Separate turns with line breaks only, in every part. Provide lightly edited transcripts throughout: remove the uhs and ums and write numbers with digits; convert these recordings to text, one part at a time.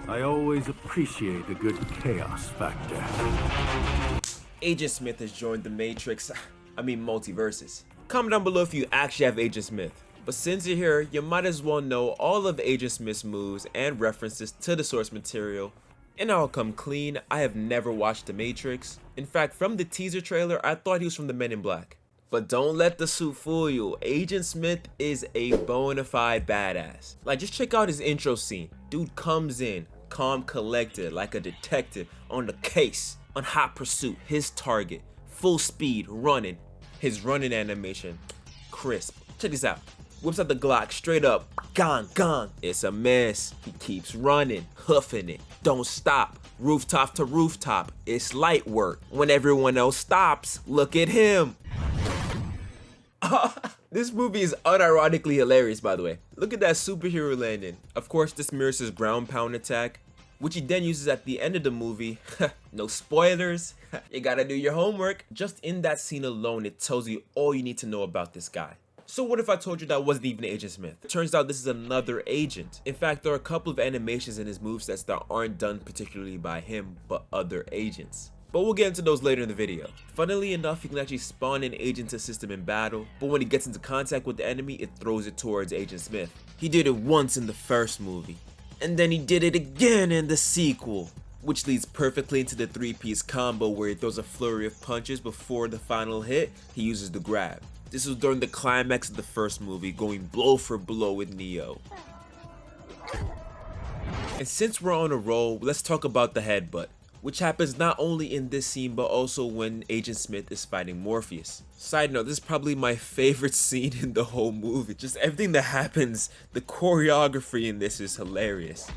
I always appreciate a good chaos factor.
Agent Smith has joined the Matrix, MultiVersus. Comment down below if you actually have Agent Smith. But since you're here, you might as well know all of Agent Smith's moves and references to the source material. And I'll come clean, I have never watched The Matrix. In fact, from the teaser trailer, I thought he was from the Men in Black. But don't let the suit fool you, Agent Smith is a bona fide badass. Like, just check out his intro scene. Dude comes in, calm, collected, like a detective, on the case, on hot pursuit, his target, full speed, running. His running animation, crisp. Check this out. Whips out the Glock, straight up, gone, gone. It's a mess. He keeps running, hoofing it, don't stop. Rooftop to rooftop, it's light work. When everyone else stops, look at him. This movie is unironically hilarious, by the way. Look at that superhero landing. Of course, this mirrors his ground pound attack, which he then uses at the end of the movie. No spoilers. You gotta do your homework. Just in that scene alone, it tells you all you need to know about this guy. So what if I told you that wasn't even Agent Smith? It turns out this is another agent. In fact, there are a couple of animations in his movesets that aren't done particularly by him, but other agents. But we'll get into those later in the video. Funnily enough, he can actually spawn an agent to assist him in battle, but when he gets into contact with the enemy, it throws it towards Agent Smith. He did it once in the first movie, and then he did it again in the sequel, which leads perfectly into the three-piece combo where he throws a flurry of punches before the final hit. He uses the grab. This was during the climax of the first movie, going blow for blow with Neo. And since we're on a roll, let's talk about the headbutt, which happens not only in this scene but also when Agent Smith is fighting Morpheus. Side note, this is probably my favorite scene in the whole movie. Just everything that happens, the choreography in this is hilarious.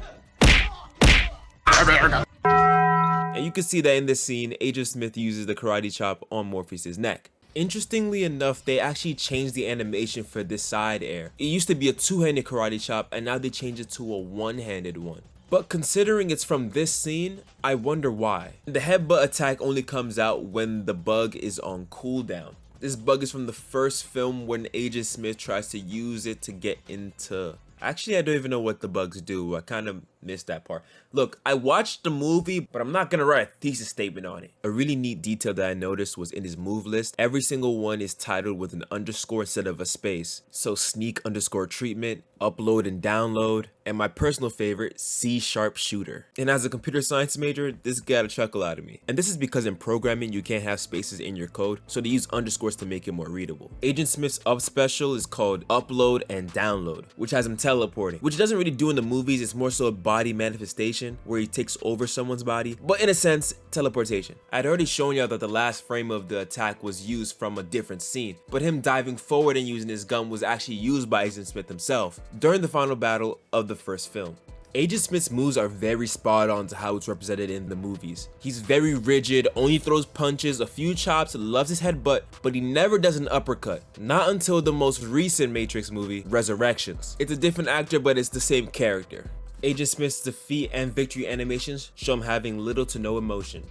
And you can see that in this scene, Agent Smith uses the karate chop on Morpheus' neck. Interestingly enough, they actually changed the animation for this side air. It used to be a two-handed karate chop, and now they changed it to a one-handed one. But considering it's from this scene, I wonder why. The headbutt attack only comes out when the bug is on cooldown. This bug is from the first film when Agent Smith tries to use it to get into... Actually, I don't even know what the bugs do. I kind of missed that part. Look, I watched the movie, but I'm not gonna write a thesis statement on it. A really neat detail that I noticed was in his move list, every single one is titled with an underscore instead of a space. So sneak underscore treatment, upload and download, and my personal favorite, C# shooter. And as a computer science major, this got a chuckle out of me. And this is because in programming, you can't have spaces in your code, so they use underscores to make it more readable. Agent Smith's up special is called upload and download, which has him teleporting, which he doesn't really do in the movies. It's more so a body manifestation where he takes over someone's body, but in a sense, teleportation. I'd already shown y'all that the last frame of the attack was used from a different scene, but him diving forward and using his gun was actually used by Agent Smith himself during the final battle of the first film. Agent Smith's moves are very spot on to how it's represented in the movies. He's very rigid, only throws punches, a few chops, loves his headbutt, but he never does an uppercut. Not until the most recent Matrix movie, Resurrections. It's a different actor, but it's the same character. Agent Smith's defeat and victory animations show him having little to no emotion.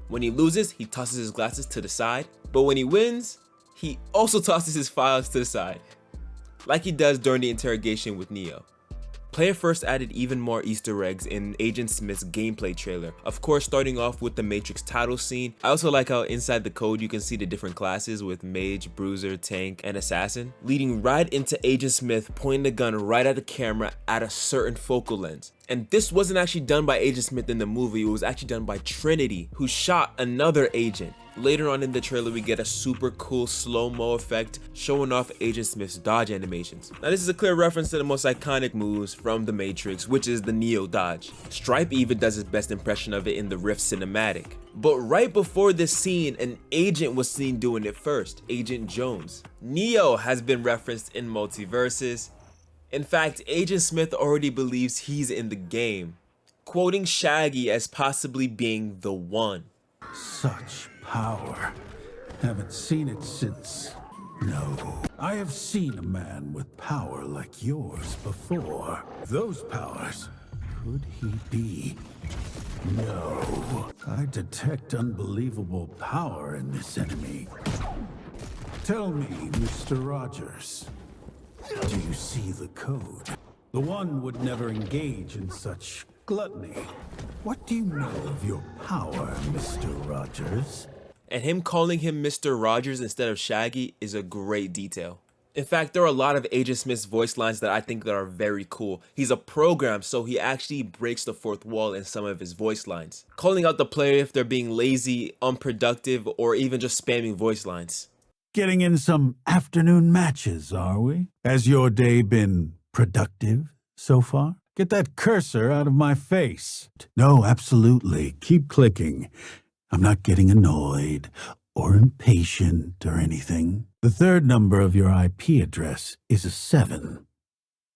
When he loses, he tosses his glasses to the side, but when he wins, he also tosses his files to the side, like he does during the interrogation with Neo. Player First added even more Easter eggs in Agent Smith's gameplay trailer. Of course, starting off with the Matrix title scene. I also like how inside the code you can see the different classes with Mage, Bruiser, Tank, and Assassin, leading right into Agent Smith pointing the gun right at the camera at a certain focal length. And this wasn't actually done by Agent Smith in the movie, it was actually done by Trinity, who shot another agent. Later on in the trailer, we get a super cool slow-mo effect showing off Agent Smith's dodge animations. Now this is a clear reference to the most iconic moves from The Matrix, which is the Neo dodge. Stripe even does his best impression of it in the Rift cinematic. But right before this scene, an agent was seen doing it first, Agent Jones. Neo has been referenced in MultiVersus. In fact, Agent Smith already believes he's in the game, quoting Shaggy as possibly being the one.
Such power. Haven't seen it since... No. I have seen a man with power like yours before. Those powers. Could he be? No. I detect unbelievable power in this enemy. Tell me, Mr. Rogers. Do you see the code? The one would never engage in such gluttony. What do you know of your power, Mr. Rogers?
And him calling him Mr. Rogers instead of Shaggy is a great detail. In fact, there are a lot of Agent Smith's voice lines that I think that are very cool. He's a program, so he actually breaks the fourth wall in some of his voice lines, calling out the player if they're being lazy, unproductive, or even just spamming voice lines.
Getting in some afternoon matches, are we? Has your day been productive so far? Get that cursor out of my face. No, absolutely. Keep clicking. I'm not getting annoyed or impatient or anything. The third number of your IP address is a 7.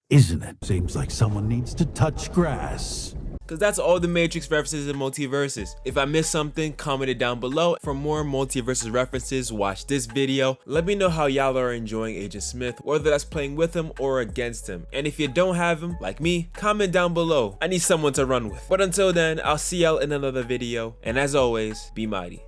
Isn't it? Seems like someone needs to touch grass.
Cause that's all the Matrix references in MultiVersus. If I missed something, comment it down below. For more MultiVersus references, watch this video. Let me know how y'all are enjoying Agent Smith, whether that's playing with him or against him. And if you don't have him, like me, comment down below. I need someone to run with. But until then, I'll see y'all in another video. And as always, be mighty.